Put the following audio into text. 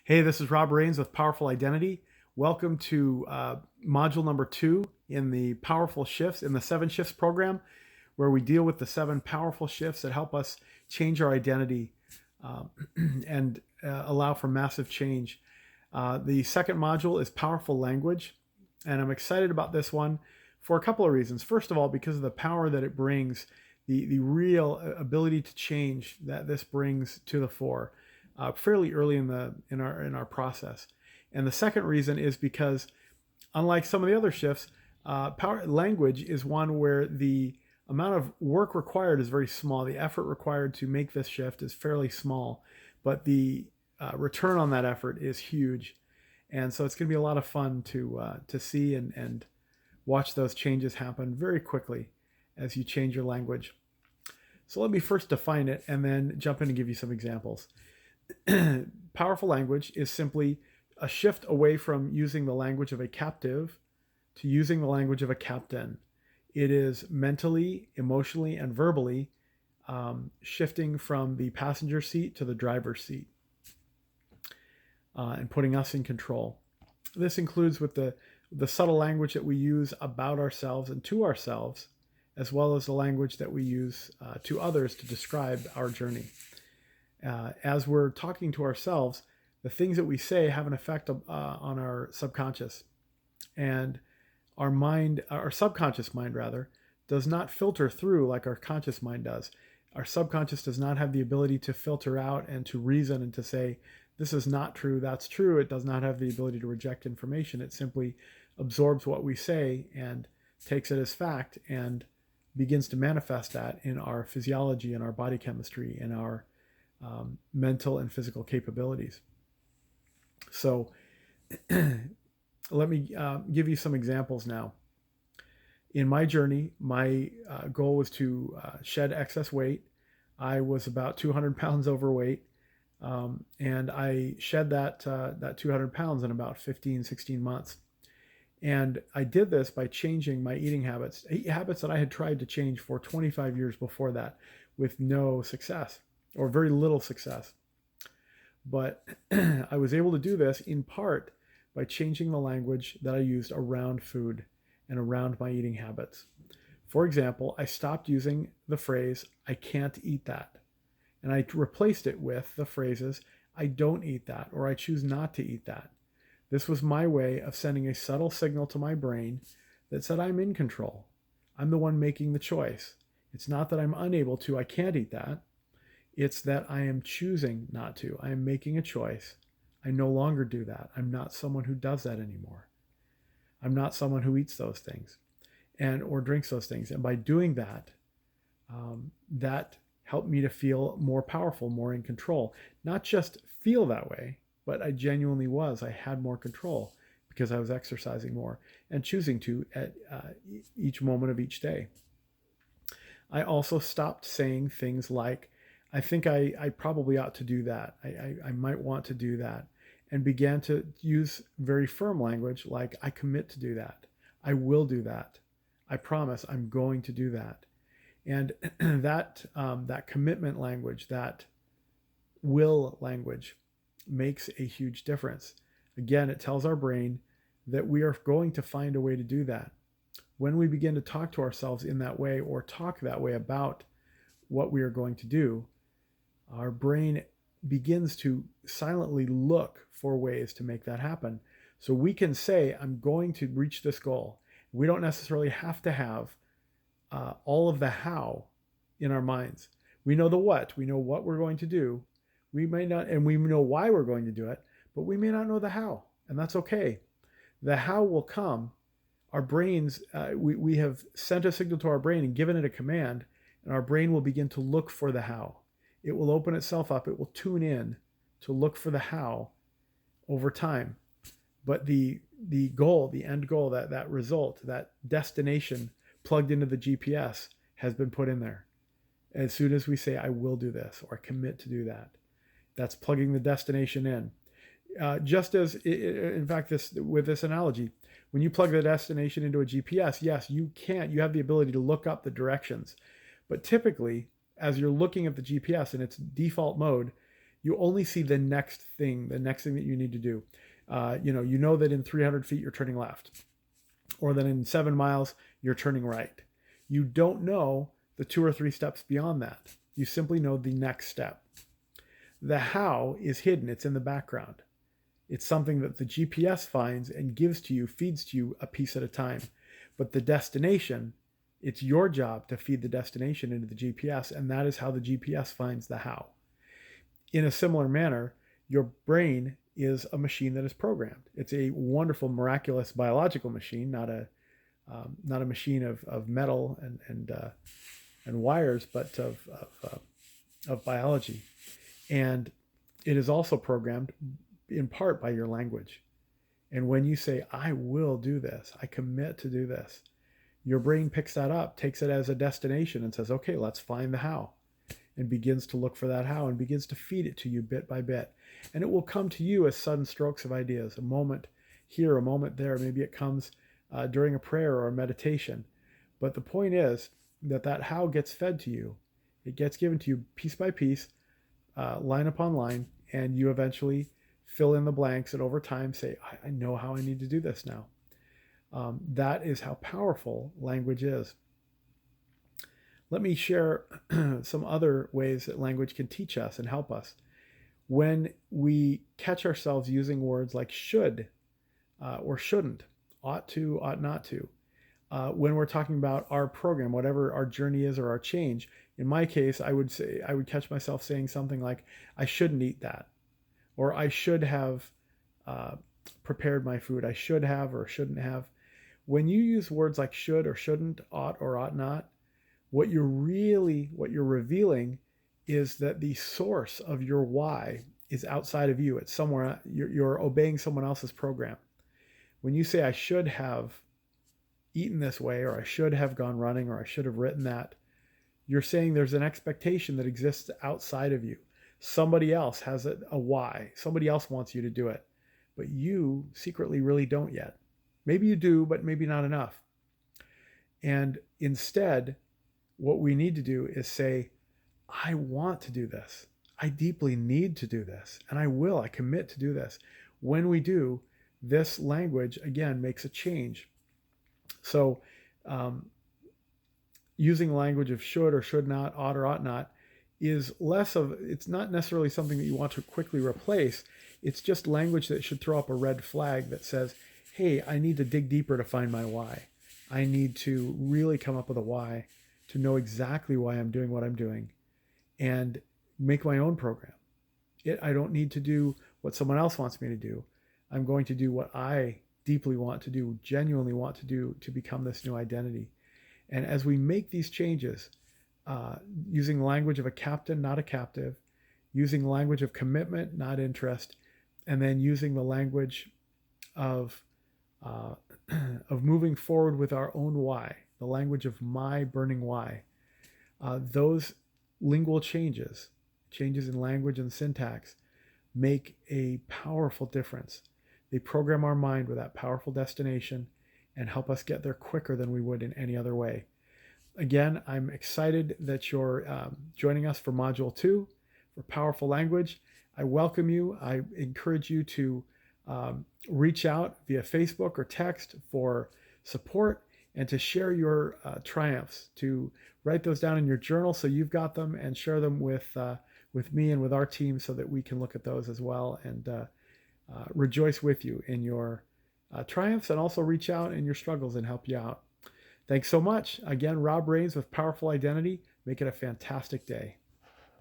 Hey, this is Rob Rains with Powerful Identity. Welcome to module number 2 in the Powerful Shifts in the 7 Shifts program, where we deal with the 7 powerful shifts that help us change our identity uh, and allow for massive change. The second module is Powerful Language, and I'm excited about this one for a couple of reasons. First of all, because of the power that it brings, the real ability to change that this brings to the fore fairly early in our process. And the second reason is because, unlike some of the other shifts, power language is one where the amount of work required is very small. The effort required to make this shift is fairly small, but the return on that effort is huge. And so it's going to be a lot of fun to see and watch those changes happen very quickly as you change your language. So let me first define it and then jump in and give you some examples. Powerful language is simply a shift away from using the language of a captive to using the language of a captain. It is mentally, emotionally, and verbally shifting from the passenger seat to the driver's seat and putting us in control. This includes with the subtle language that we use about ourselves and to ourselves, as well as the language that we use to others to describe our journey. As we're talking to ourselves, the things that we say have an effect on our subconscious. And our mind, our subconscious mind rather, does not filter through like our conscious mind does. Our subconscious does not have the ability to filter out and to reason and to say, this is not true, that's true. It does not have the ability to reject information. It simply absorbs what we say and takes it as fact and begins to manifest that in our physiology, in our body chemistry, in our mental and physical capabilities. So let me give you some examples now. In my journey, my goal was to shed excess weight. I was about 200 pounds overweight, and I shed that 200 pounds in about 15, 16 months. And I did this by changing my eating habits that I had tried to change for 25 years before that with no success or very little success. But I was able to do this in part by changing the language that I used around food and around my eating habits. For example, I stopped using the phrase, I can't eat that. And I replaced it with the phrases, I don't eat that, or I choose not to eat that. This was my way of sending a subtle signal to my brain that said I'm in control. I'm the one making the choice. It's not that I'm unable to, I can't eat that. It's that I am choosing not to. I am making a choice. I no longer do that. I'm not someone who does that anymore. I'm not someone who eats those things or drinks those things. And by doing that, that helped me to feel more powerful, more in control. Not just feel that way, but I genuinely was. I had more control because I was exercising more and choosing to at each moment of each day. I also stopped saying things like, I think I probably ought to do that. I might want to do that. And began to use very firm language like, I commit to do that. I will do that. I promise I'm going to do that. And that commitment language, that will language makes a huge difference. Again, it tells our brain that we are going to find a way to do that. When we begin to talk to ourselves in that way or talk that way about what we are going to do, our brain begins to silently look for ways to make that happen. So we can say, I'm going to reach this goal. We don't necessarily have to have all of the how in our minds. We know the what. We know what we're going to do. We may not, and we know why we're going to do it, but we may not know the how, and that's okay. The how will come. Our brains, we have sent a signal to our brain and given it a command, and our brain will begin to look for the how. It will open itself up. It will tune in to look for the how over time. But the goal, the end goal, that result, that destination plugged into the GPS has been put in there. As soon as we say, I will do this or I commit to do that, that's plugging the destination in. Just as, in fact, with this analogy, when you plug the destination into a GPS, yes, you have the ability to look up the directions. But typically, as you're looking at the GPS in its default mode, You only see the next thing that you need to do. You know that in 300 feet you're turning left, or that in 7 miles you're turning right. You don't know the 2 or 3 steps beyond that. You simply know the next step. The how is hidden. It's in the background. It's something that the GPS finds and gives to you, feeds to you a piece at a time. But the destination, it's your job to feed the destination into the GPS, and that is how the GPS finds the how. In a similar manner, your brain is a machine that is programmed. It's a wonderful, miraculous biological machine, not a machine of metal and wires, but of biology. And it is also programmed in part by your language. And when you say, I will do this, I commit to do this, your brain picks that up, takes it as a destination and says, okay, let's find the how, and begins to look for that how and begins to feed it to you bit by bit. And it will come to you as sudden strokes of ideas, a moment here, a moment there. Maybe it comes during a prayer or a meditation. But the point is that how gets fed to you. It gets given to you piece by piece, line upon line, and you eventually fill in the blanks and over time say, I know how I need to do this now. That is how powerful language is. Let me share some other ways that language can teach us and help us. When we catch ourselves using words like should or shouldn't, ought to, ought not to, when we're talking about our program, whatever our journey is or our change, in my case, I would catch myself saying something like, I shouldn't eat that, or I should have prepared my food. I should have or shouldn't have. When you use words like should or shouldn't, ought or ought not, what you're revealing is that the source of your why is outside of you. It's somewhere. You're obeying someone else's program. When you say, I should have eaten this way, or I should have gone running, or I should have written that, you're saying there's an expectation that exists outside of you. Somebody else has a why. Somebody else wants you to do it, but you secretly really don't yet. Maybe you do, but maybe not enough. And instead, what we need to do is say, I want to do this. I deeply need to do this. And I commit to do this. When we do, this language, again, makes a change. So using language of should or should not, ought or ought not, is it's not necessarily something that you want to quickly replace. It's just language that should throw up a red flag that says, hey, I need to dig deeper to find my why. I need to really come up with a why, to know exactly why I'm doing what I'm doing, and make my own program. I don't need to do what someone else wants me to do. I'm going to do what I deeply want to do, genuinely want to do, to become this new identity. And as we make these changes, using the language of a captain, not a captive, using language of commitment, not interest, and then using the language of moving forward with our own why, the language of my burning why, those lingual changes in language and syntax, make a powerful difference. They program our mind with that powerful destination and help us get there quicker than we would in any other way. Again, I'm excited that you're joining us for Module 2 for Powerful Language. I welcome you. I encourage you to reach out via Facebook or text for support, and to share your triumphs, to write those down in your journal so you've got them, and share them with me and with our team so that we can look at those as well and rejoice with you in your triumphs, and also reach out in your struggles and help you out. Thanks so much. Again, Rob Rains with Powerful Identity. Make it a fantastic day.